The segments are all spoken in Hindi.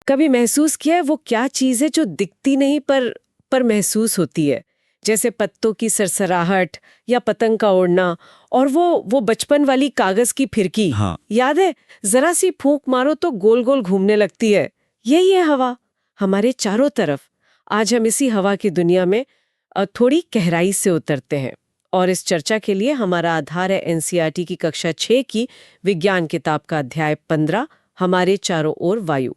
कभी महसूस किया है वो क्या चीज है जो दिखती नहीं पर महसूस होती है, जैसे पत्तों की सरसराहट या पतंग का उड़ना, और वो बचपन वाली कागज की फिरकी। हाँ। याद है, जरा सी फूंक मारो तो गोल गोल घूमने लगती है। यही है हवा, हमारे चारों तरफ। आज हम इसी हवा की दुनिया में थोड़ी गहराई से उतरते हैं, और इस चर्चा के लिए हमारा आधार है एनसीईआरटी की कक्षा 6 की विज्ञान किताब का अध्याय 15, हमारे चारों ओर वायु।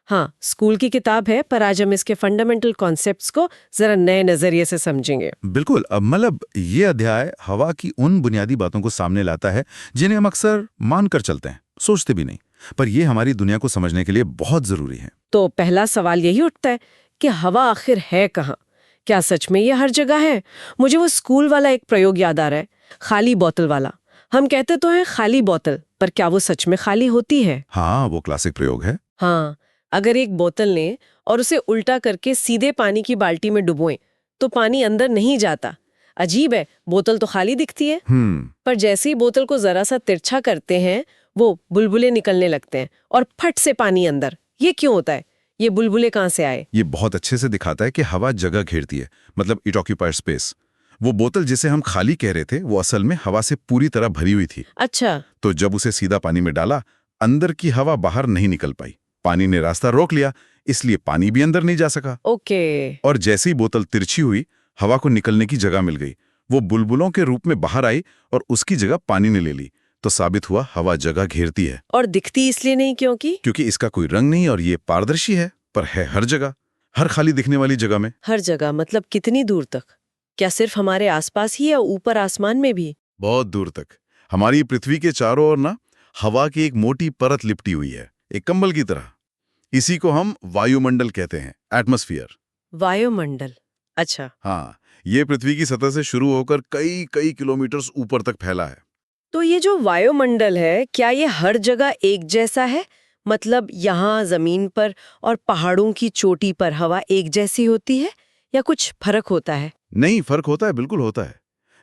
हाँ, स्कूल की किताब है, पर आज हम इसके फंडामेंटल कॉन्सेप्ट्स को जरा नए नजरिए से समझेंगे। बिल्कुल। अब मतलब ये अध्याय हवा की उन बुनियादी बातों को सामने लाता है जिन्हें हम अक्सर मानकर चलते हैं, सोचते भी नहीं, पर ये हमारी दुनिया को समझने के लिए बहुत जरूरी है। तो पहला सवाल यही उठता है कि हवा आखिर है कहाँ? क्या सच में ये हर जगह है? मुझे वो स्कूल वाला एक प्रयोग याद आ रहा है, खाली बोतल वाला। हम कहते तो हैं खाली बोतल, पर क्या वो सच में खाली होती है? हाँ, वो क्लासिक प्रयोग है। हाँ, अगर एक बोतल लें और उसे उल्टा करके सीधे पानी की बाल्टी में डुबोएं, तो पानी अंदर नहीं जाता। अजीब है, बोतल तो खाली दिखती है, पर जैसे ही बोतल को जरा सा तिरछा करते हैं, वो बुलबुले निकलने लगते हैं और फट से पानी अंदर। ये क्यों होता है? ये बुलबुले कहाँ से आए? ये बहुत अच्छे से दिखाता है कि हवा जगह घेरती है, मतलब इट ऑक्यूपाइज स्पेस। वो बोतल जिसे हम खाली कह रहे थे, वो असल में हवा से पूरी तरह भरी हुई थी। अच्छा। तो जब उसे सीधा पानी में डाला, अंदर की हवा बाहर नहीं निकल पाई। पानी ने रास्ता रोक लिया, इसलिए पानी भी अंदर नहीं जा सका। ओके। और जैसे ही बोतल तिरछी हुई, हवा को निकलने की जगह मिल गई। वो बुलबुलों के रूप में बाहर आई और उसकी जगह पानी ने ले ली। तो साबित हुआ हवा जगह घेरती है। और दिखती इसलिए नहीं क्योंकि इसका कोई रंग नहीं और ये पारदर्शी है, पर है हर जगह, हर खाली दिखने वाली जगह में। हर जगह मतलब कितनी दूर तक? क्या सिर्फ हमारे आसपास ही या ऊपर आसमान में भी? बहुत दूर तक। हमारी पृथ्वी के चारों ओर ना हवा की एक मोटी परत लिपटी हुई है, एक कंबल की तरह। इसी को हम वायुमंडल कहते हैं, एटमॉस्फेयर। वायुमंडल, अच्छा। हाँ, ये पृथ्वी की सतह से शुरू होकर कई कई किलोमीटर ऊपर तक फैला है। तो ये जो वायुमंडल है, क्या ये हर जगह एक जैसा है? मतलब यहाँ जमीन पर और पहाड़ों की चोटी पर हवा एक जैसी होती है या कुछ फर्क होता है? नहीं, फर्क होता है, बिल्कुल होता है।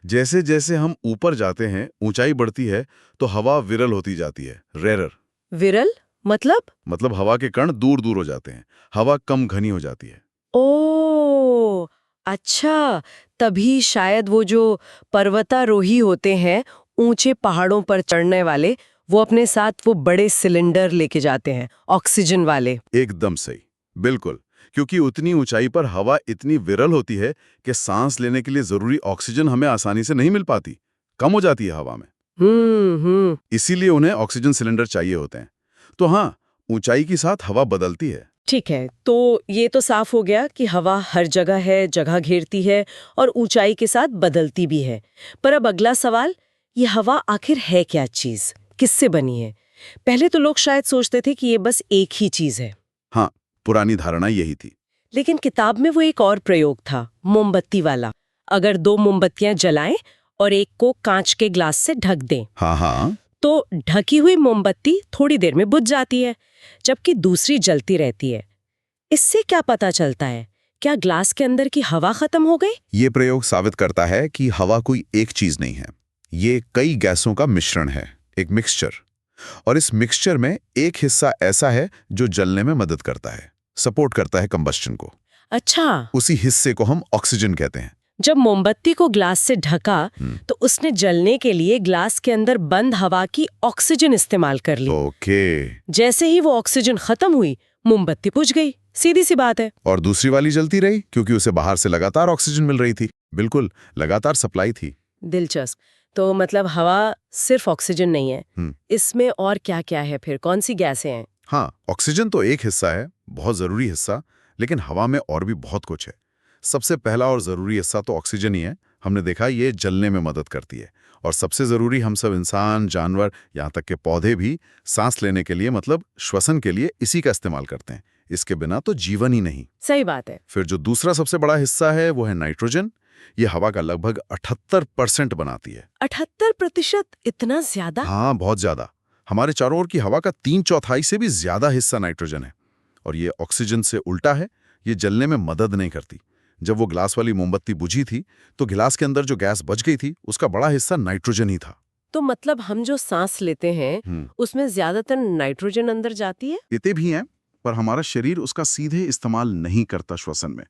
जैसे जैसे हम ऊपर जाते हैं, ऊंचाई बढ़ती है, तो हवा विरल होती जाती है, रेरर। विरल मतलब हवा के कण दूर दूर हो जाते हैं, हवा कम घनी हो जाती है। ओ, अच्छा, तभी शायद वो जो पर्वतारोही होते हैं, ऊंचे पहाड़ों पर चढ़ने वाले, वो अपने साथ वो बड़े सिलेंडर लेके जाते हैं, ऑक्सीजन वाले। एकदम सही, बिल्कुल। क्योंकि उतनी ऊंचाई पर हवा इतनी विरल होती है कि सांस लेने के लिए जरूरी ऑक्सीजन हमें आसानी से नहीं मिल पाती, कम हो जाती है हवा में। इसीलिए उन्हें ऑक्सीजन सिलेंडर चाहिए होते हैं। तो हाँ, ऊंचाई के साथ हवा बदलती है। ठीक है, तो ये तो साफ हो गया कि हवा हर जगह है, जगह घेरती है और ऊंचाई के साथ बदलती भी है। पर अब अगला सवाल, ये हवा आखिर है क्या चीज, किससे बनी है? पहले तो लोग शायद सोचते थे कि ये बस एक ही चीज है। हाँ, पुरानी धारणा यही थी। लेकिन किताब में वो एक और प्रयोग था, मोमबत्ती वाला। अगर 2 मोमबत्तियां जलाएं और एक को कांच के ग्लास से ढक दें, हाँ, तो ढकी हुई मोमबत्ती थोड़ी देर में बुझ जाती है, जबकि दूसरी जलती रहती है। इससे क्या पता चलता है? क्या ग्लास के अंदर की हवा खत्म हो गई? ये प्रयोग साबित करता है कि हवा कोई एक चीज नहीं है, ये कई गैसों का मिश्रण है, एक मिक्सचर। और इस मिक्सचर में एक हिस्सा ऐसा है जो जलने में मदद करता है, सपोर्ट करता है कंबस्शन को। अच्छा, उसी हिस्से को हम ऑक्सीजन कहते हैं। जब मोमबत्ती को ग्लास से ढका, तो उसने जलने के लिए ग्लास के अंदर बंद हवा की ऑक्सीजन इस्तेमाल कर ली। ओके। जैसे ही वो ऑक्सीजन खत्म हुई, मोमबत्ती बुझ गई। सीधी सी बात है। और दूसरी वाली जलती रही क्योंकि उसे बाहर से लगातार ऑक्सीजन मिल रही थी। बिल्कुल, लगातार सप्लाई थी। दिलचस्प। तो मतलब हवा सिर्फ ऑक्सीजन नहीं है, इसमें और क्या क्या है फिर? कौन सी गैसें हैं? हाँ, ऑक्सीजन तो एक हिस्सा है, बहुत जरूरी हिस्सा, लेकिन हवा में और भी बहुत कुछ है। सबसे पहला और जरूरी हिस्सा तो ऑक्सीजन ही है। हमने देखा ये जलने में मदद करती है। और सबसे जरूरी, हम सब इंसान, जानवर, यहाँ तक के पौधे भी सांस लेने के लिए, मतलब श्वसन के लिए इसी का इस्तेमाल करते हैं। इसके बिना तो जीवन ही नहीं। सही बात है। फिर जो दूसरा सबसे बड़ा हिस्सा है वो है नाइट्रोजन। ये हवा का लगभग 78% बनाती है। 78%? इतना ज्यादा? हाँ, बहुत ज्यादा। हमारे चारों ओर की हवा का 3/4 से भी ज्यादा हिस्सा नाइट्रोजन है। और ये ऑक्सीजन से उल्टा है, ये जलने में मदद नहीं करती। जब वो ग्लास वाली मोमबत्ती बुझी थी, तो गिलास के अंदर जो गैस बच गई थी, उसका बड़ा हिस्सा नाइट्रोजन ही था। तो मतलब हम जो सांस लेते हैं, उसमें ज्यादातर नाइट्रोजन अंदर जाती है? लेते भी हैं, पर हमारा शरीर उसका सीधे इस्तेमाल नहीं करता श्वसन में।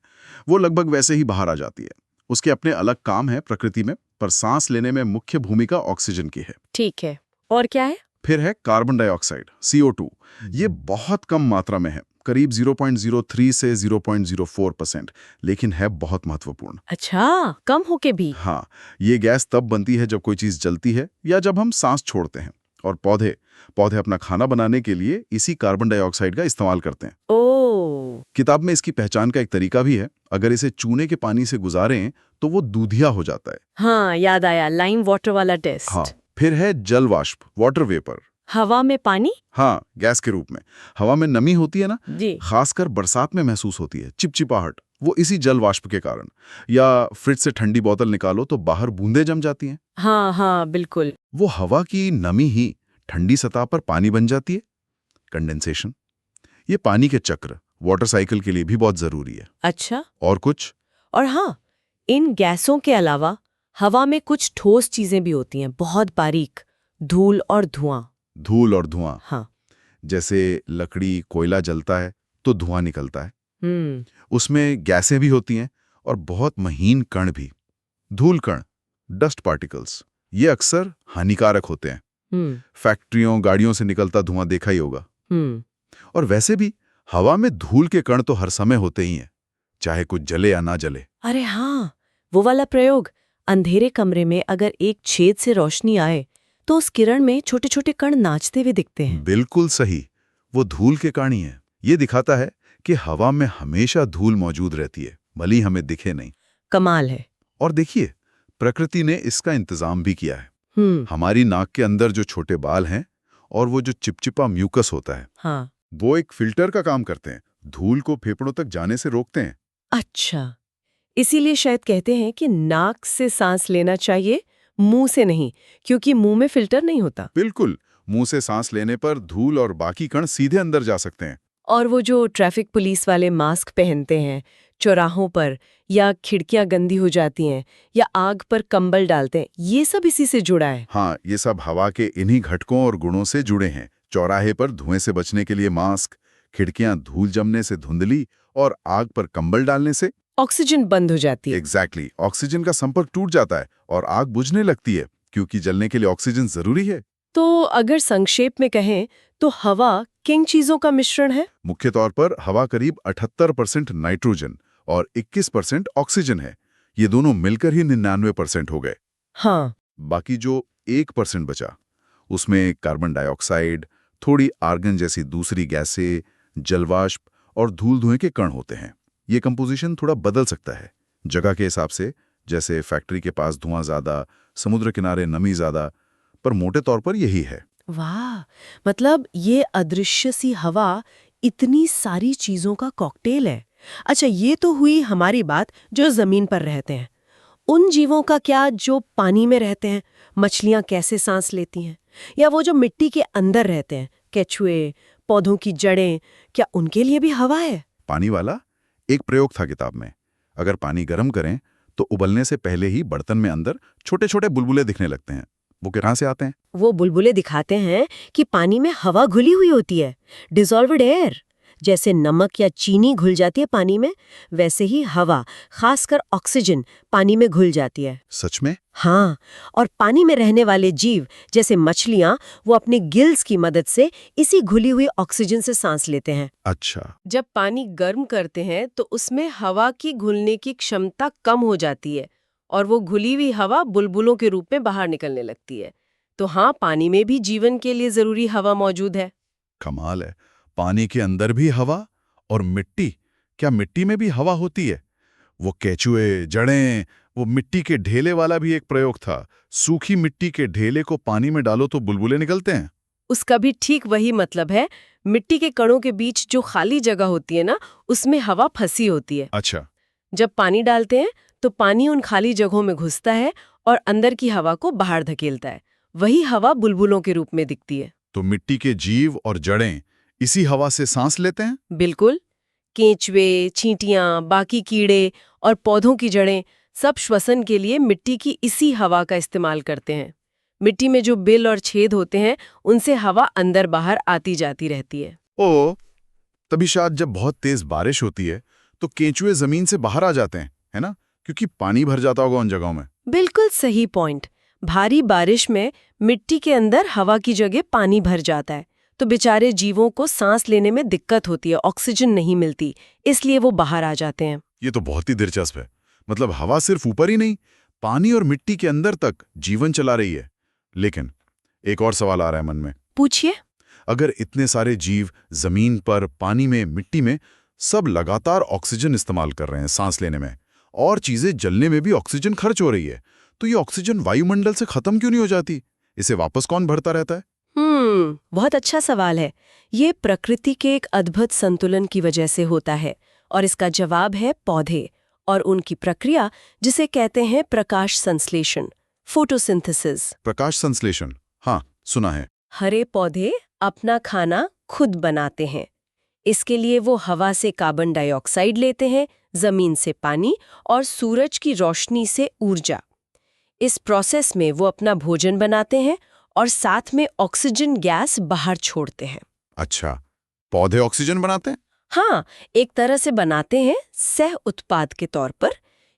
वो लगभग वैसे ही बाहर आ जाती है। उसके अपने अलग काम है प्रकृति में, पर सांस लेने में मुख्य भूमिका ऑक्सीजन की है। ठीक है, और क्या है? फिर है कार्बन डाइऑक्साइड, CO2। ये बहुत कम मात्रा में है, करीब 0.03 से 0.04%, लेकिन है बहुत महत्वपूर्ण। अच्छा, कम होके भी? हाँ, ये गैस तब बनती है जब कोई चीज जलती है या जब हम सांस छोड़ते हैं। और पौधे अपना खाना बनाने के लिए इसी कार्बन डाइऑक्साइड का इस्तेमाल करते हैं। ओ, किताब में इसकी पहचान का एक तरीका भी है। अगर इसे चूने के पानी से गुजारें तो वो दूधिया हो जाता है। हाँ, याद आया, लाइम वाटर वाला टेस्ट। हाँ, फिर है जल वाष्प, वाटर वेपर। हवा में पानी? हाँ, गैस के रूप में। हवा में नमी होती है ना, जी। खासकर बरसात में महसूस होती है, चिपचिपाहट, वो इसी जल वाष्प के कारण। या फ्रिज से ठंडी बोतल निकालो तो बाहर बूंदें जम जाती हैं। हाँ हाँ, बिल्कुल। वो हवा की नमी ही ठंडी सतह पर पानी बन जाती है, कंडेंसेशन। ये पानी के चक्र, वाटर साइकिल के लिए भी बहुत जरूरी है। अच्छा। और कुछ? और हाँ, इन गैसों के अलावा हवा में कुछ ठोस चीजें भी होती हैं, बहुत बारीक, धूल और धुआं। धूल और धुआं। हाँ। जैसे लकड़ी, कोयला जलता है तो धुआं निकलता है। उसमें गैसें भी होती हैं और बहुत महीन कण भी। धूल कण, डस्ट पार्टिकल्स, ये अक्सर हानिकारक होते हैं। फैक्ट्रियों, गाड़ियों से निकलता धुआं देखा ही होगा। और वैसे भी हवा में धूल के कण तो हर समय होते ही हैं, चाहे कुछ जले या ना जले। अरे हाँ, वो वाला प्रयोग, अंधेरे कमरे में अगर एक छेद से रोशनी आए तो उस किरण में छोटे छोटे कण नाचते हुए दिखते हैं। बिल्कुल सही, वो धूल के कण ही है। ये दिखाता है कि हवा में हमेशा धूल मौजूद रहती है, भले ही हमें दिखे नहीं। कमाल है। और देखिए, प्रकृति ने इसका इंतजाम भी किया है। हमारी नाक के अंदर जो छोटे बाल हैं और वो जो चिपचिपा म्यूकस होता है, हाँ। वो एक फिल्टर का काम करते हैं, धूल को फेफड़ों तक जाने से रोकते हैं। अच्छा, इसीलिए शायद कहते हैं कि नाक से सांस लेना चाहिए, मुंह से नहीं, क्योंकि मुंह में फिल्टर नहीं होता। बिल्कुल, मुंह से सांस लेने पर धूल और बाकी कण सीधे अंदर जा सकते हैं। और वो जो ट्रैफिक पुलिस वाले मास्क पहनते हैं चौराहों पर, या खिड़कियां गंदी हो जाती हैं, या आग पर कंबल डालते हैं, ये सब इसी से जुड़ा है। हाँ, ये सब हवा के इन्हीं घटकों और गुणों से जुड़े हैं। चौराहे पर धुएं से बचने के लिए मास्क, खिड़कियां धूल जमने से धुंधली और आग पर कंबल डालने से ऑक्सीजन बंद हो जाती है। एग्जैक्टली, ऑक्सीजन का संपर्क टूट जाता है और आग बुझने लगती है, क्योंकि जलने के लिए ऑक्सीजन जरूरी है। तो अगर संक्षेप में कहें तो हवा किन चीजों का मिश्रण है? मुख्य तौर पर हवा करीब 78% नाइट्रोजन और 21% ऑक्सीजन है। ये दोनों मिलकर ही 99% हो गए। हाँ। बाकी जो 1% बचा, उसमें कार्बन डाइऑक्साइड, थोड़ी आर्गन जैसी दूसरी गैसें, जलवाष्प और धूल धुएं के कण होते हैं। ये कंपोजिशन थोड़ा बदल सकता है जगह के हिसाब से, जैसे फैक्ट्री के पास धुआं ज्यादा, समुद्र किनारे नमी ज्यादा, पर मोटे तौर पर यही है। वाह, मतलब ये अदृश्य सी हवा इतनी सारी चीजों का कॉकटेल है। अच्छा, ये तो हुई हमारी बात जो जमीन पर रहते हैं। उन जीवों का क्या जो पानी में रहते हैं? मछलियां कैसे सांस लेती हैं? या वो जो मिट्टी के अंदर रहते हैं, केचुए, पौधों की जड़ें, क्या उनके लिए भी हवा है? पानी वाला एक प्रयोग था किताब में। अगर पानी गर्म करें तो उबलने से पहले ही बर्तन में अंदर छोटे छोटे बुलबुले दिखने लगते हैं। वो कहाँ से आते हैं? वो बुलबुले दिखाते हैं कि पानी में हवा घुली हुई होती है, डिसॉल्व्ड एयर। जैसे नमक या चीनी घुल जाती है पानी में, वैसे ही हवा, खासकर ऑक्सीजन, पानी में घुल जाती है। सच में? हाँ, और पानी में रहने वाले जीव जैसे मछलियां, वो अपने गिल्स की मदद से इसी घुली हुई ऑक्सीजन से सांस लेते हैं। अच्छा। जब पानी गर्म करते हैं तो उसमें हवा की घुलने की क्षमता कम हो जाती है और वो घुली हुई हवा बुलबुलों के रूप में बाहर निकलने लगती है। तो हाँ, पानी में भी जीवन के लिए जरूरी हवा मौजूद है। कमाल है, पानी के अंदर भी हवा। और मिट्टी, क्या मिट्टी में भी हवा होती है? वो केचुए, जड़ें, वो मिट्टी के ढेले वाला भी एक प्रयोग था। सूखी मिट्टी के ढेले को पानी में डालो तो बुलबुले निकलते हैं। उसका भी ठीक वही मतलब है। मिट्टी के कणों के बीच जो खाली जगह होती है ना, उसमें हवा फंसी होती है। अच्छा। जब पानी डालते हैं तो पानी उन खाली जगहों में घुसता है और अंदर की हवा को बाहर धकेलता है। वही हवा बुलबुलों के रूप में दिखती है। तो मिट्टी के जीव और जड़ें इसी हवा से सांस लेते हैं? बिल्कुल। केंचुए, चींटियां, बाकी कीड़े और पौधों की जड़ें सब श्वसन के लिए मिट्टी की इसी हवा का इस्तेमाल करते हैं। मिट्टी में जो बिल और छेद होते हैं, उनसे हवा अंदर बाहर आती जाती रहती है। ओ, तभी शायद जब बहुत तेज बारिश होती है तो केंचुए जमीन से बाहर आ जाते हैं, है ना, क्योंकि पानी भर जाता होगा उन जगहों में। बिल्कुल सही पॉइंट। भारी बारिश में मिट्टी के अंदर हवा की जगह पानी भर जाता है, तो बेचारे जीवों को सांस लेने में दिक्कत होती है, ऑक्सीजन नहीं मिलती, इसलिए वो बाहर आ जाते हैं। ये तो बहुत ही दिलचस्प है। मतलब हवा सिर्फ ऊपर ही नहीं, पानी और मिट्टी के अंदर तक जीवन चला रही है। लेकिन एक और सवाल आ रहा है मन में। पूछिए। अगर इतने सारे जीव जमीन पर, पानी में, मिट्टी में सब लगातार ऑक्सीजन इस्तेमाल कर रहे हैं सांस लेने में, और चीजें जलने में भी ऑक्सीजन खर्च हो रही है, तो ये ऑक्सीजन वायुमंडल से खत्म क्यों नहीं हो जाती? इसे वापस कौन भरता रहता है? बहुत अच्छा सवाल है। ये प्रकृति के एक अद्भुत संतुलन की वजह से होता है, और इसका जवाब है पौधे और उनकी प्रक्रिया, जिसे कहते हैं प्रकाश संश्लेषण, फोटोसिंथेसिस। प्रकाश संश्लेषण, हाँ सुना है। हरे पौधे अपना खाना खुद बनाते हैं। इसके लिए वो हवा से कार्बन डाइऑक्साइड लेते हैं, जमीन से पानी और सूरज की रोशनी से ऊर्जा। इस प्रोसेस में वो अपना भोजन बनाते हैं और साथ में ऑक्सीजन गैस बाहर छोड़ते हैं। अच्छा, पौधे ऑक्सीजन बनाते हैं? हाँ, एक तरह से बनाते हैं सह उत्पाद के तौर पर।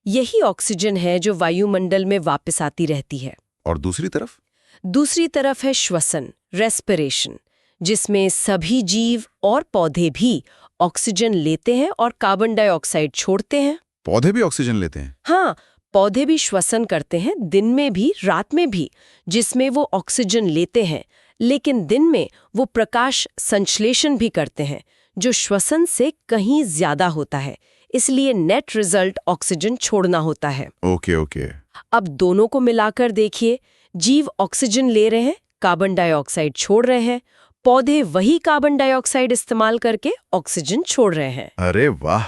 यही ऑक्सीजन है जो वायुमंडल में वापस आती रहती है। और दूसरी तरफ? दूसरी तरफ है श्वसन, रेस्पिरेशन, जिसमें सभी जीव और पौधे भी ऑक्सीजन लेते हैं और कार्बन डाइऑक्साइड छोड़ते हैं। पौधे भी ऑक्सीजन लेते हैं? हाँ, पौधे भी श्वसन करते हैं, दिन में भी रात में भी, जिसमें वो ऑक्सीजन लेते हैं, लेकिन दिन में वो प्रकाश संश्लेषण भी करते हैं, जो श्वसन से कहीं ज्यादा होता है। इसलिए नेट रिजल्ट ऑक्सीजन छोड़ना होता है। ओके। अब दोनों को मिलाकर देखिए, जीव ऑक्सीजन ले रहे हैं, कार्बन डाइऑक्साइड छोड़ रहे हैं, पौधे वही कार्बन डाइऑक्साइड इस्तेमाल करके ऑक्सीजन छोड़ रहे हैं। अरे वाह,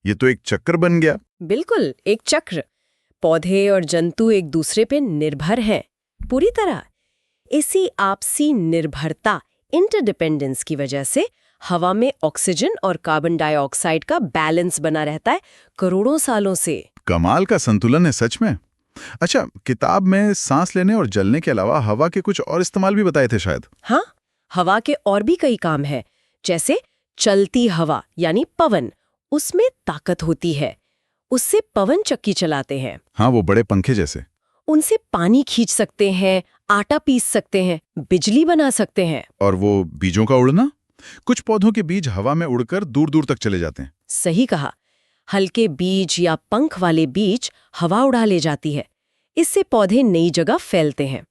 ये तो एक चक्र बन गया। बिल्कुल, एक चक्र। पौधे और जंतु एक दूसरे पे निर्भर हैं, पूरी तरह। इसी आपसी निर्भरता, इंटरडिपेंडेंस की वजह से हवा में ऑक्सीजन और कार्बन डाइऑक्साइड का बैलेंस बना रहता है करोड़ों सालों से। कमाल का संतुलन है सच में। अच्छा, किताब में सांस लेने और जलने के अलावा हवा के कुछ और इस्तेमाल भी बताए थे शायद? हाँ, हवा के और भी कई काम है। जैसे चलती हवा यानी पवन, उसमें ताकत होती है, उससे पवन चक्की चलाते हैं। हाँ, वो बड़े पंखे जैसे। उनसे पानी खींच सकते हैं, आटा पीस सकते हैं, बिजली बना सकते हैं। और वो बीजों का उड़ना, कुछ पौधों के बीज हवा में उड़कर दूर दूर तक चले जाते हैं। सही कहा, हल्के बीज या पंख वाले बीज हवा उड़ा ले जाती है। इससे पौधे नई जगह फैलते हैं।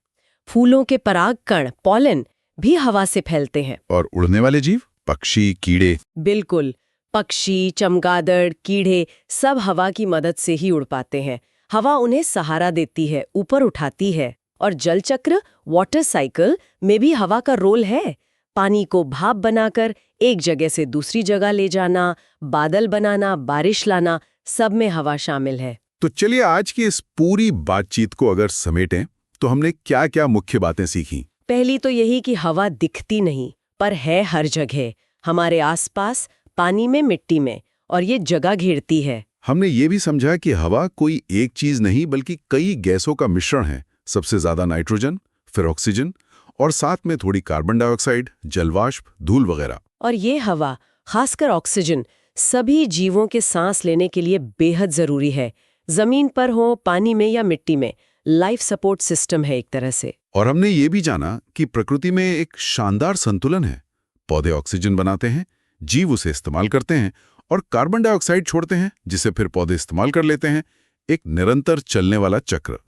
फूलों के पराग कण, पॉलन, भी हवा से फैलते हैं। और उड़ने वाले जीव, पक्षी, कीड़े? बिल्कुल, पक्षी, चमगादड़, कीड़े सब हवा की मदद से ही उड़ पाते हैं। हवा उन्हें सहारा देती है, ऊपर उठाती है। और जल चक्र, वाटर साइकिल में भी हवा का रोल है। पानी को भाप बनाकर एक जगह से दूसरी जगह ले जाना, बादल बनाना, बारिश लाना, सब में हवा शामिल है। तो चलिए आज की इस पूरी बातचीत को अगर समेटें तो हमने क्या क्या मुख्य बातें सीखी? पहली तो यही कि हवा दिखती नहीं, पर है हर जगह, हमारे आसपास, पानी में, मिट्टी में, और ये जगह घेरती है। हमने ये भी समझा कि हवा कोई एक चीज नहीं बल्कि कई गैसों का मिश्रण है। सबसे ज्यादा नाइट्रोजन, फिर ऑक्सीजन, और साथ में थोड़ी कार्बन डाइऑक्साइड, जलवाष्प, धूल वगैरह। और ये हवा, खासकर ऑक्सीजन, सभी जीवों के सांस लेने के लिए बेहद जरूरी है। जमीन पर हो, पानी में या मिट्टी में, लाइफ सपोर्ट सिस्टम है एक तरह से। और हमने ये भी जाना कि प्रकृति में एक शानदार संतुलन है। पौधे ऑक्सीजन बनाते हैं, जीव उसे इस्तेमाल करते हैं, और कार्बन डाइऑक्साइड छोड़ते हैं, जिसे फिर पौधे इस्तेमाल कर लेते हैं। एक निरंतर चलने वाला चक्र।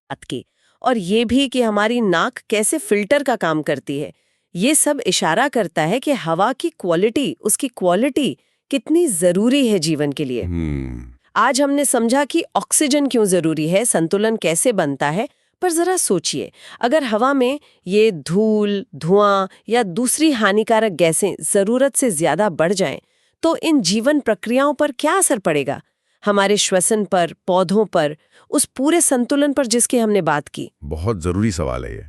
और ये भी कि हमारी नाक कैसे फिल्टर का काम करती है, ये सब इशारा करता है कि हवा की क्वालिटी, उसकी क्वालिटी कितनी जरूरी है जीवन के लिए। आज हमने समझा कि ऑक्सीजन क्यों जरूरी है, संतुलन कैसे बनता है, पर जरा सोचिए, अगर हवा में ये धूल, धुआं या दूसरी हानिकारक गैसें जरूरत से ज्यादा बढ़ जाएं, तो इन जीवन प्रक्रियाओं पर क्या असर पड़ेगा? हमारे श्वसन पर, पौधों पर, उस पूरे संतुलन पर जिसकी हमने बात की। बहुत जरूरी सवाल है ये।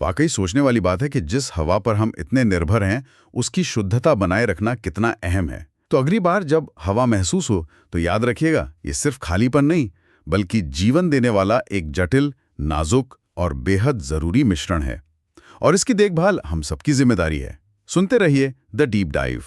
वाकई सोचने वाली बात है कि जिस हवा पर हम इतने निर्भर हैं, उसकी शुद्धता बनाए रखना कितना अहम है। तो अगली बार जब हवा महसूस हो तो याद रखिएगा, ये सिर्फ खालीपन नहीं बल्कि जीवन देने वाला एक जटिल, नाजुक और बेहद जरूरी मिश्रण है। और इसकी देखभाल हम सबकी जिम्मेदारी है। सुनते रहिए द डीप डाइव।